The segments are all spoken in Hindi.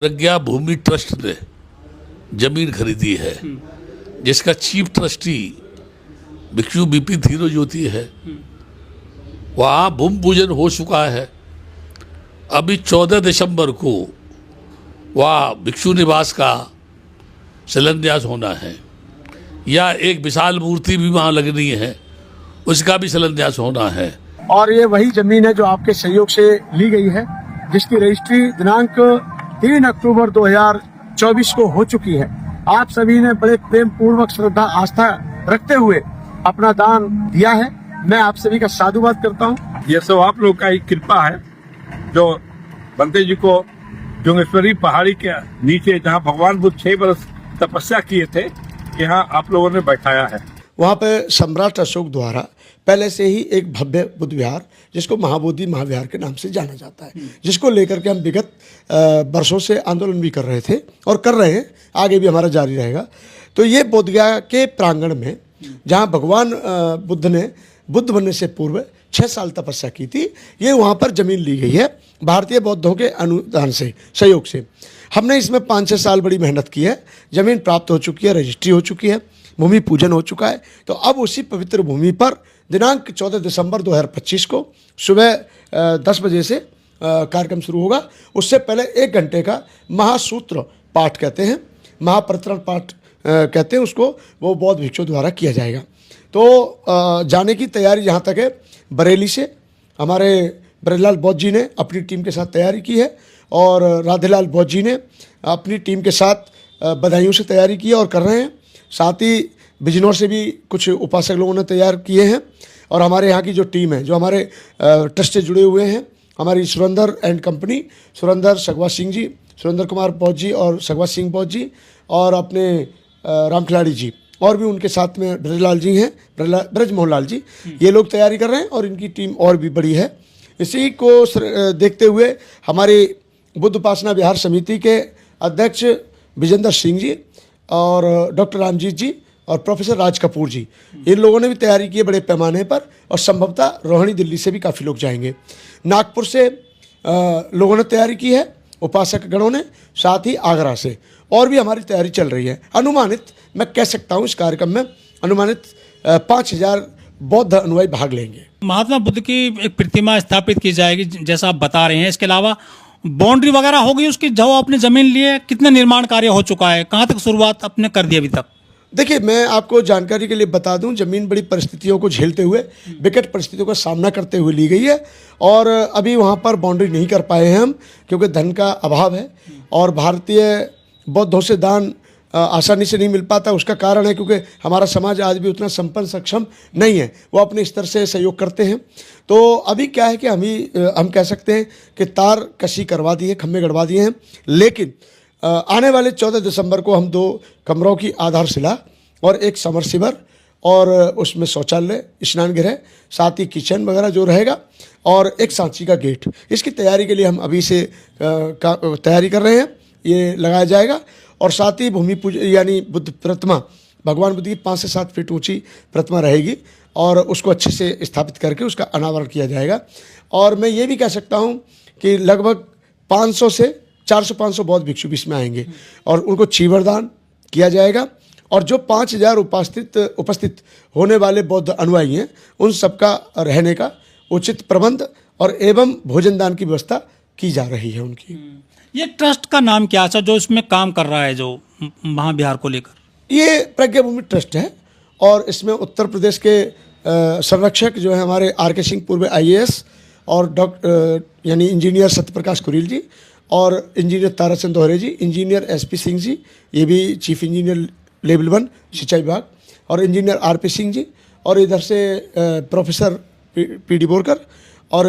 प्रज्ञा भूमि ट्रस्ट ने जमीन खरीदी है, जिसका चीफ ट्रस्टी भिक्षु बीपी धीरो ज्योति है। वहाँ भूमि पूजन हो चुका है। अभी 14 दिसंबर को वहाँ भिक्षु निवास का शिलान्यास होना है, या एक विशाल मूर्ति भी वहाँ लगनी है, उसका भी शिलान्यास होना है। और ये वही जमीन है जो आपके सहयोग से ली गई है, जिसकी रजिस्ट्री दिनांक 3 अक्टूबर 2024 को हो चुकी है। आप सभी ने बड़े प्रेम पूर्वक श्रद्धा आस्था रखते हुए अपना दान दिया है। मैं आप सभी का साधुवाद करता हूँ। ये सब आप लोग का ही कृपा है, जो बंते जी को जोगेश्वरी पहाड़ी के नीचे जहाँ भगवान बुद्ध 6 वर्ष तपस्या किए थे, यहाँ आप लोगों ने बैठाया है। वहाँ पे सम्राट अशोक द्वारा पहले से ही एक भव्य बुद्ध विहार, जिसको महाबोधि महाविहार के नाम से जाना जाता है, जिसको लेकर के हम विगत वर्षों से आंदोलन भी कर रहे थे और कर रहे हैं, आगे भी हमारा जारी रहेगा। तो ये बोधगया के प्रांगण में, जहाँ भगवान बुद्ध ने बुद्ध बनने से पूर्व 6 साल तपस्या की थी, ये वहाँ पर जमीन ली गई है भारतीय बौद्धों के अनुदान से, सहयोग से। हमने इसमें 5-6 साल बड़ी मेहनत की है। जमीन प्राप्त हो चुकी है, रजिस्ट्री हो चुकी है, भूमि पूजन हो चुका है। तो अब उसी पवित्र भूमि पर दिनांक 14 दिसंबर 2025 को सुबह 10 बजे से कार्यक्रम शुरू होगा। उससे पहले 1 घंटे का महासूत्र पाठ कहते हैं, महाप्रतरण पाठ कहते हैं उसको, वो बौद्ध भिक्षु द्वारा किया जाएगा। तो जाने की तैयारी जहाँ तक है, बरेली से हमारे ब्रजलाल बौद्ध जी ने अपनी टीम के साथ तैयारी की है, और राधेलाल बौद्ध जी ने अपनी टीम के साथ बधाइयों से तैयारी की है और कर रहे हैं। साथ ही बिजनौर से भी कुछ उपासक लोगों ने तैयार किए हैं। और हमारे यहाँ की जो टीम है, जो हमारे ट्रस्ट से जुड़े हुए हैं, हमारी सुरेंद्र एंड कंपनी, सुरेंद्र सगवा सिंह जी, सुरेंद्र कुमार बौद्ध जी और सगवा सिंह बौद्ध जी, और अपने राम खिलाड़ी जी, और भी उनके साथ में ब्रजलाल जी हैं, ब्रजमोहन लाल जी, ये लोग तैयारी कर रहे हैं। और इनकी टीम और भी बड़ी है। इसी को देखते हुए हमारी बुद्ध उपासना विहार समिति के अध्यक्ष विजेंद्र सिंह जी और डॉक्टर रामजीत जी और प्रोफेसर राज कपूर जी, इन लोगों ने भी तैयारी की है बड़े पैमाने पर। और संभवतः रोहिणी दिल्ली से भी काफ़ी लोग जाएंगे। नागपुर से लोगों ने तैयारी की है, उपासक गणों ने, साथ ही आगरा से, और भी हमारी तैयारी चल रही है। अनुमानित मैं कह सकता हूँ इस कार्यक्रम में अनुमानित 5000 बौद्ध अनुयायी भाग लेंगे। महात्मा बुद्ध की एक प्रतिमा स्थापित की जाएगी, जैसा आप बता रहे हैं। इसके अलावा बाउंड्री वगैरह होगी उसकी, जो आपने जमीन ली है, कितना निर्माण कार्य हो चुका है, कहाँ तक शुरुआत आपने कर दी अभी तक? देखिए, मैं आपको जानकारी के लिए बता दूं, जमीन बड़ी परिस्थितियों को झेलते हुए, विकट परिस्थितियों का सामना करते हुए ली गई है। और अभी वहां पर बाउंड्री नहीं कर पाए हैं हम, क्योंकि धन का अभाव है और भारतीय बौद्धों से दान आसानी से नहीं मिल पाता। उसका कारण है क्योंकि हमारा समाज आज भी उतना संपन्न सक्षम नहीं है, वो अपने स्तर से सहयोग करते हैं। तो अभी क्या है कि हम कह सकते हैं कि तार कसी करवा दी है, खम्भे गड़वा दिए हैं। लेकिन आने वाले 14 दिसंबर को हम 2 कमरों की आधारशिला और एक समरसिबर और उसमें शौचालय, स्नान गृह, साथ ही किचन वगैरह जो रहेगा, और एक सांची का गेट, इसकी तैयारी के लिए हम अभी से तैयारी कर रहे हैं। ये लगाया जाएगा। और साथ ही भूमि पूजन, यानी बुद्ध प्रतिमा, भगवान बुद्ध की 5 से 7 फीट ऊंची प्रतिमा रहेगी, और उसको अच्छे से स्थापित करके उसका अनावरण किया जाएगा। और मैं ये भी कह सकता हूँ कि लगभग 500 से 400-500 बौद्ध भिक्षु भी इसमें आएंगे, और उनको चीवरदान किया जाएगा। और जो 5000 उपस्थित होने वाले बौद्ध अनुयायी हैं, उन सबका रहने का उचित प्रबंध और एवं भोजन दान की व्यवस्था की जा रही है उनकी। ये ट्रस्ट का नाम क्या है जो इसमें काम कर रहा है, जो महाविहार को लेकर? ये प्रज्ञा भूमि ट्रस्ट है, और इसमें उत्तर प्रदेश के संरक्षक जो है हमारे RK सिंह पूर्व IAS, और यानी इंजीनियर सत्यप्रकाश कुरील जी, और इंजीनियर ताराचंद दोहरे जी, इंजीनियर SP सिंह जी, ये भी चीफ इंजीनियर लेवल 1 सिंचाई विभाग, और इंजीनियर RP सिंह जी, और इधर से प्रोफेसर PD बोरकर और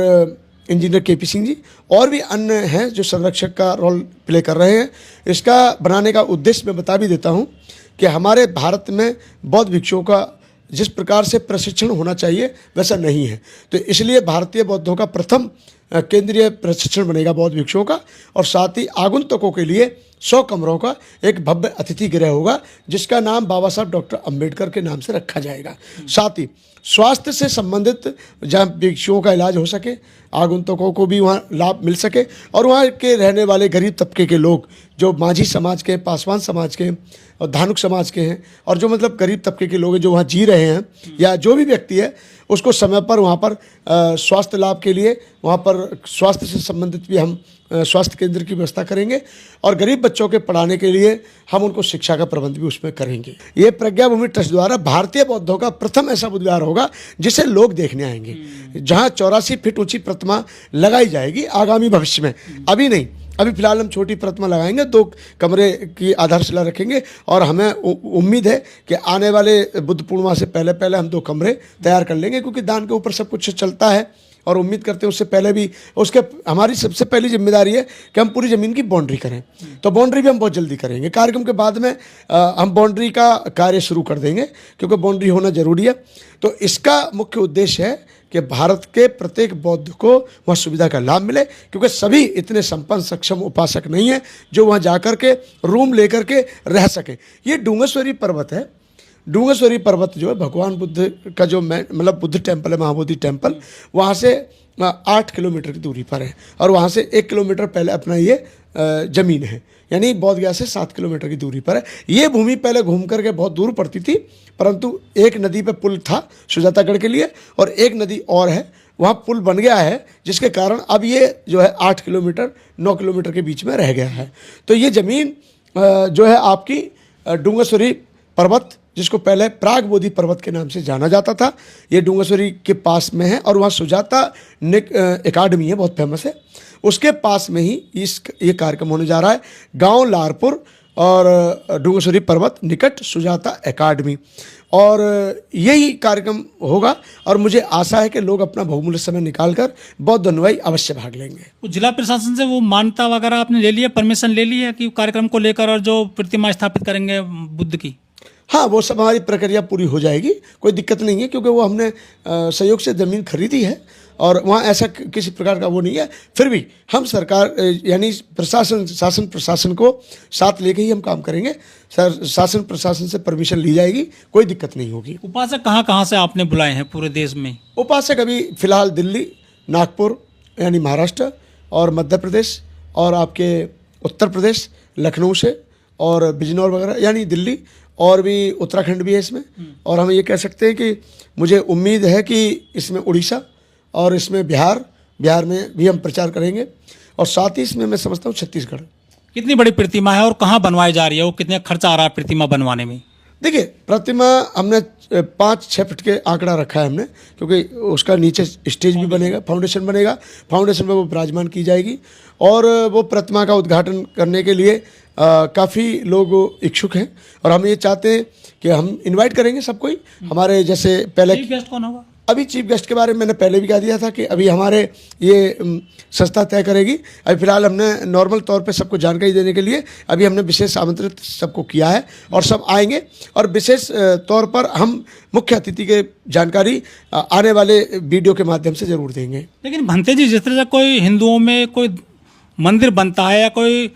इंजीनियर KP सिंह जी, और भी अन्य हैं जो संरक्षक का रोल प्ले कर रहे हैं। इसका बनाने का उद्देश्य मैं बता भी देता हूं कि हमारे भारत में बौद्ध भिक्षुओं का जिस प्रकार से प्रशिक्षण होना चाहिए वैसा नहीं है। तो इसलिए भारतीय बौद्धों का प्रथम केंद्रीय प्रशिक्षण बनेगा बौद्ध भिक्षुओं का, और साथ ही आगंतुकों के लिए 100 कमरों का एक भव्य अतिथि गृह होगा, जिसका नाम बाबा साहब डॉक्टर अंबेडकर के नाम से रखा जाएगा। साथ ही स्वास्थ्य से संबंधित जहाँ भिक्षुओं का इलाज हो सके, आगंतुकों को भी वहाँ लाभ मिल सके, और वहाँ के रहने वाले गरीब तबके के लोग जो माझी समाज के, पासवान समाज के और धानुक समाज के हैं, और जो मतलब गरीब तबके के लोग हैं जो वहाँ जी रहे हैं, या जो भी व्यक्ति है उसको समय पर वहाँ पर स्वास्थ्य लाभ के लिए वहाँ पर स्वास्थ्य से संबंधित भी हम स्वास्थ्य केंद्र की व्यवस्था करेंगे, और गरीब बच्चों के पढ़ाने के लिए हम उनको शिक्षा का प्रबंध भी उसमें करेंगे। ये प्रज्ञा भूमि ट्रस्ट द्वारा भारतीय बौद्धों का प्रथम ऐसा बुध विहार होगा जिसे लोग देखने आएंगे, जहाँ 84 फीट ऊंची प्रतिमा लगाई जाएगी आगामी भविष्य में। अभी नहीं, अभी फिलहाल हम छोटी प्रतिमा लगाएंगे, 2 कमरे की आधारशिला रखेंगे, और हमें उम्मीद है कि आने वाले बुद्ध पूर्णिमा से पहले पहले हम 2 कमरे तैयार कर लेंगे, क्योंकि दान के ऊपर सब कुछ चलता है, और उम्मीद करते हैं उससे पहले भी उसके हमारी सबसे पहली जिम्मेदारी है कि हम पूरी ज़मीन की बाउंड्री करें। तो बाउंड्री भी हम बहुत जल्दी करेंगे, कार्यक्रम के बाद में हम बाउंड्री का कार्य शुरू कर देंगे, क्योंकि बाउंड्री होना ज़रूरी है। तो इसका मुख्य उद्देश्य है कि भारत के प्रत्येक बौद्ध को वह सुविधा का लाभ मिले, क्योंकि सभी इतने संपन्न सक्षम उपासक नहीं है जो वहाँ जाकर के रूम लेकर के रह सके। ये डूंगेश्वरी पर्वत है। डूंगेश्वरी पर्वत जो है भगवान बुद्ध का जो मतलब बुद्ध टेम्पल है, महाबोधि टेम्पल, वहाँ से 8 किलोमीटर की दूरी पर है, और वहाँ से 1 किलोमीटर पहले अपना ये ज़मीन है, यानी बोध गया से 7 किलोमीटर की दूरी पर है। ये भूमि पहले घूम करके बहुत दूर पड़ती थी, परंतु एक नदी पे पुल था सुजातागढ़ के लिए, और एक नदी और है, वहाँ पुल बन गया है, जिसके कारण अब ये जो है 8 किलोमीटर 9 किलोमीटर के बीच में रह गया है। तो ये ज़मीन जो है आपकी डूंगेश्वरी पर्वत, जिसको पहले प्राग बोधि पर्वत के नाम से जाना जाता था, ये डूंगेश्वरी के पास में है, और वहाँ सुजाता एकेडमी है, बहुत फेमस है, उसके पास में ही ये कार्यक्रम होने जा रहा है। गांव लारपुर और डूंगेश्वरी पर्वत निकट सुजाता एकेडमी, और यही कार्यक्रम होगा, और मुझे आशा है कि लोग अपना बहुमूल्य समय निकालकर बौद्ध अनुयायी अवश्य भाग लेंगे। जिला प्रशासन से वो मान्यता वगैरह आपने ले लिया, परमिशन ले ली है कि कार्यक्रम को लेकर, और जो प्रतिमा स्थापित करेंगे बुद्ध की? हाँ, वो सब हमारी प्रक्रिया पूरी हो जाएगी, कोई दिक्कत नहीं है, क्योंकि वो हमने सहयोग से ज़मीन खरीदी है, और वहाँ ऐसा किसी प्रकार का वो नहीं है। फिर भी हम सरकार यानी शासन प्रशासन को साथ लेके ही हम काम करेंगे। शासन प्रशासन से परमिशन ली जाएगी, कोई दिक्कत नहीं होगी। उपासक कहाँ कहाँ से आपने बुलाए हैं पूरे देश में? उपासक अभी फिलहाल दिल्ली, नागपुर यानी महाराष्ट्र, और मध्य प्रदेश, और आपके उत्तर प्रदेश लखनऊ से, और बिजनौर वगैरह यानी दिल्ली, और भी उत्तराखंड भी है इसमें, और हम ये कह सकते हैं कि मुझे उम्मीद है कि इसमें उड़ीसा और इसमें बिहार में भी हम प्रचार करेंगे, और साथ ही इसमें मैं समझता हूँ छत्तीसगढ़। कितनी बड़ी प्रतिमा है और कहाँ बनवाई जा रही है, वो कितने खर्चा आ रहा है प्रतिमा बनवाने में? देखिए, प्रतिमा हमने 5-6 फीट के आंकड़ा रखा है हमने, क्योंकि उसका नीचे स्टेज भी बनेगा, फाउंडेशन बनेगा, फाउंडेशन में वो विराजमान की जाएगी, और वो प्रतिमा का उद्घाटन करने के लिए काफ़ी लोग इच्छुक हैं, और हम ये चाहते हैं कि हम इनवाइट करेंगे सबको ही। हमारे जैसे पहले चीफ गेस्ट कौन होगा? अभी चीफ गेस्ट के बारे में मैंने पहले भी कह दिया था कि अभी हमारे ये संस्था तय करेगी। अभी फिलहाल हमने नॉर्मल तौर पे सबको जानकारी देने के लिए अभी हमने विशेष आमंत्रित सबको किया है, और सब आएंगे, और विशेष तौर पर हम मुख्य अतिथि के जानकारी आने वाले वीडियो के माध्यम से जरूर देंगे। लेकिन भंते जी, जिस तरह से कोई हिंदुओं में कोई मंदिर बनता है या कोई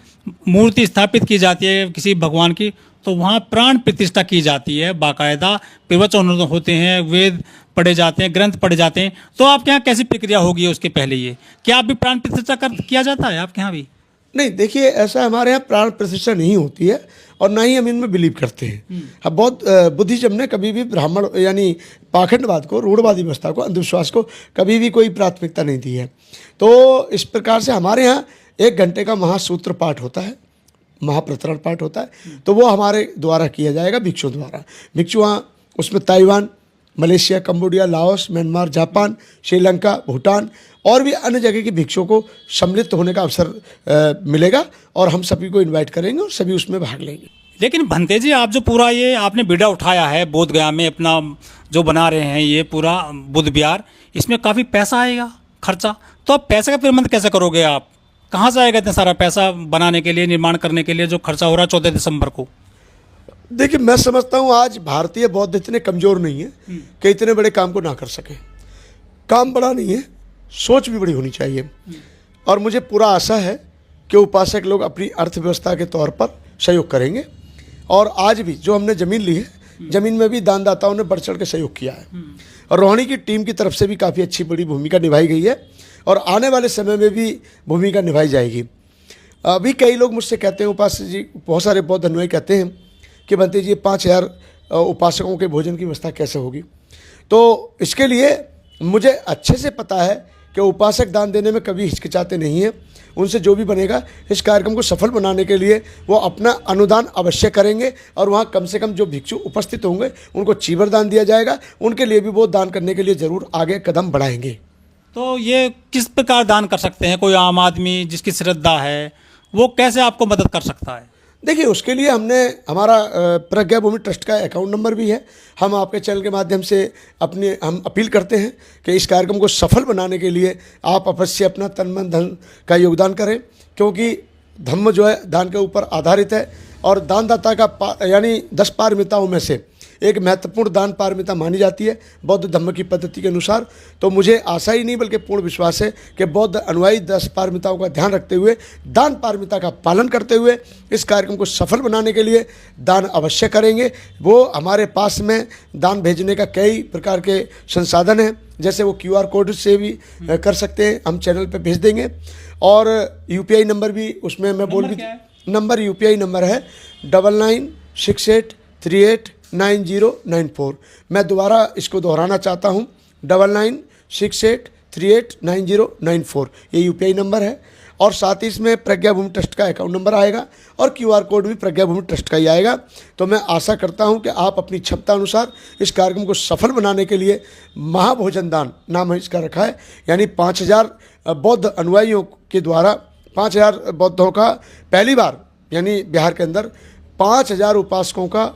मूर्ति स्थापित की जाती है किसी भगवान की, तो वहाँ प्राण प्रतिष्ठा की जाती है, बाकायदा प्रवचन होते हैं, वेद पढ़े जाते हैं, ग्रंथ पढ़े जाते हैं। तो आपके यहाँ कैसी प्रक्रिया होगी उसके पहले? ये क्या आप भी प्राण प्रतिष्ठा किया जाता है आपके यहाँ भी? नहीं, देखिए, ऐसा हमारे यहाँ प्राण प्रतिष्ठा नहीं होती है, और ना ही हम इनमें बिलीव करते हैं। अब बहुत बुद्धिज्म ने कभी भी ब्राह्मण यानी पाखंडवाद को, रूढ़वादी व्यवस्था को, अंधविश्वास को कभी भी कोई प्राथमिकता नहीं दी है। तो इस प्रकार से हमारे यहाँ 1 घंटे का महासूत्र पाठ होता है, महाप्रतरण पाठ होता है, तो वो हमारे द्वारा किया जाएगा, भिक्षुओं द्वारा। भिक्षु वहाँ उसमें Taiwan, Malaysia, Cambodia, Laos, Myanmar, Japan, Sri Lanka, Bhutan और भी अन्य जगह के भिक्षुओं को सम्मिलित होने का अवसर मिलेगा, और हम सभी को इनवाइट करेंगे और सभी उसमें भाग लेंगे। लेकिन भंते जी, आप जो पूरा ये आपने बीड़ा उठाया है बोध गया में, अपना जो बना रहे हैं ये पूरा बुद्ध विहार, इसमें काफ़ी पैसा आएगा, खर्चा, तो आप पैसे का प्रबंध कैसे करोगे? आप कहाँ से आएगा इतना सारा पैसा बनाने के लिए, निर्माण करने के लिए, जो खर्चा हो रहा है 14 दिसंबर को? देखिए, मैं समझता हूँ आज भारतीय बौद्ध इतने कमज़ोर नहीं है कि इतने बड़े काम को ना कर सके। काम बड़ा नहीं है, सोच भी बड़ी होनी चाहिए, और मुझे पूरा आशा है कि उपासक लोग अपनी अर्थव्यवस्था के तौर पर सहयोग करेंगे। और आज भी जो हमने ज़मीन ली है, ज़मीन में भी दानदाताओं ने बढ़ चढ़ के सहयोग किया है और रोहिणी की टीम की तरफ से भी काफ़ी अच्छी बड़ी भूमिका निभाई गई है और आने वाले समय में भी भूमिका निभाई जाएगी। अभी कई लोग मुझसे कहते हैं, उपासक जी, बहुत सारे बौद्ध अनुयायी कहते हैं कि बंते जी 5,000 उपासकों के भोजन की व्यवस्था कैसे होगी। तो इसके लिए मुझे अच्छे से पता है कि उपासक दान देने में कभी हिचकिचाते नहीं हैं। उनसे जो भी बनेगा इस कार्यक्रम को सफल बनाने के लिए वो अपना अनुदान अवश्य करेंगे और वहाँ कम से कम जो भिक्षु उपस्थित होंगे उनको चीवर दान दिया जाएगा। उनके लिए भी वो दान करने के लिए ज़रूर आगे कदम बढ़ाएंगे। तो ये किस प्रकार दान कर सकते हैं? कोई आम आदमी जिसकी श्रद्धा है वो कैसे आपको मदद कर सकता है? देखिए, उसके लिए हमने हमारा प्रज्ञा भूमि ट्रस्ट का अकाउंट नंबर भी है। हम आपके चैनल के माध्यम से हम अपील करते हैं कि इस कार्यक्रम को सफल बनाने के लिए आप अवश्य अपना तन मन धन का योगदान करें, क्योंकि धम्म जो है दान के ऊपर आधारित है और दानदाता का यानी 10 पारमिताओं में से एक महत्वपूर्ण दान पारमिता मानी जाती है बौद्ध धम्म की पद्धति के अनुसार। तो मुझे आशा ही नहीं बल्कि पूर्ण विश्वास है कि बौद्ध अनुयायी 10 पारमिताओं का ध्यान रखते हुए, दान पारमिता का पालन करते हुए इस कार्यक्रम को सफल बनाने के लिए दान अवश्य करेंगे। वो हमारे पास में दान भेजने का कई प्रकार के संसाधन हैं, जैसे वो QR कोड से भी कर सकते हैं, हम चैनल पर भेज देंगे। और UPI नंबर भी उसमें मैं बोल भी, नंबर UPI नंबर है 9968389094। मैं दोबारा इसको दोहराना चाहता हूँ, 9968389094 ये UPI नंबर है। और साथ ही इसमें प्रज्ञा भूमि ट्रस्ट का अकाउंट नंबर आएगा और QR कोड भी प्रज्ञा भूमि ट्रस्ट का ही आएगा। तो मैं आशा करता हूं कि आप अपनी क्षमता अनुसार इस कार्यक्रम को सफल बनाने के लिए महाभोजन दान नाम इसका रखा है, यानी 5,000 बौद्ध अनुयायियों के द्वारा 5,000 बौद्धों का पहली बार, यानी बिहार के अंदर 5,000 उपासकों का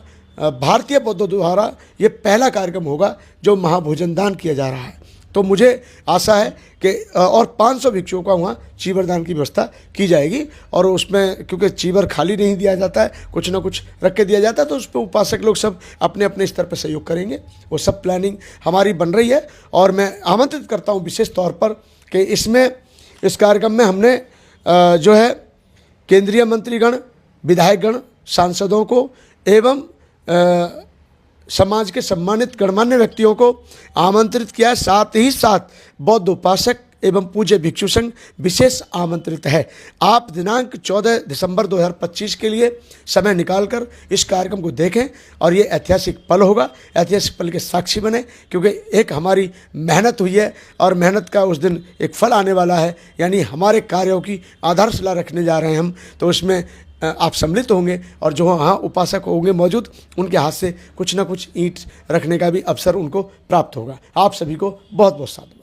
भारतीय बौद्धों द्वारा ये पहला कार्यक्रम होगा जो महाभोजन दान किया जा रहा है। तो मुझे आशा है कि और 500 भिक्षुओं का वहाँ चीवर दान की व्यवस्था की जाएगी। और उसमें क्योंकि चीवर खाली नहीं दिया जाता है, कुछ ना कुछ रख के दिया जाता है, तो उस पर उपासक लोग सब अपने अपने स्तर पर सहयोग करेंगे। वो सब प्लानिंग हमारी बन रही है और मैं आमंत्रित करता हूँ विशेष तौर पर कि इस कार्यक्रम में हमने जो है केंद्रीय मंत्रीगण, विधायकगण, सांसदों को एवं समाज के सम्मानित गणमान्य व्यक्तियों को आमंत्रित किया है। साथ ही साथ बौद्ध उपासक एवं पूज्य भिक्षु संघ विशेष आमंत्रित है। आप दिनांक 14 दिसंबर 2025 के लिए समय निकालकर इस कार्यक्रम को देखें और ये ऐतिहासिक पल होगा। ऐतिहासिक पल के साक्षी बने, क्योंकि एक हमारी मेहनत हुई है और मेहनत का उस दिन एक फल आने वाला है, यानी हमारे कार्यों की आधारशिला रखने जा रहे हैं हम। तो उसमें आप सम्मिलित होंगे और जो वहाँ उपासक होंगे मौजूद, उनके हाथ से कुछ ना कुछ ईंट रखने का भी अवसर उनको प्राप्त होगा। आप सभी को बहुत बहुत साधुवाद।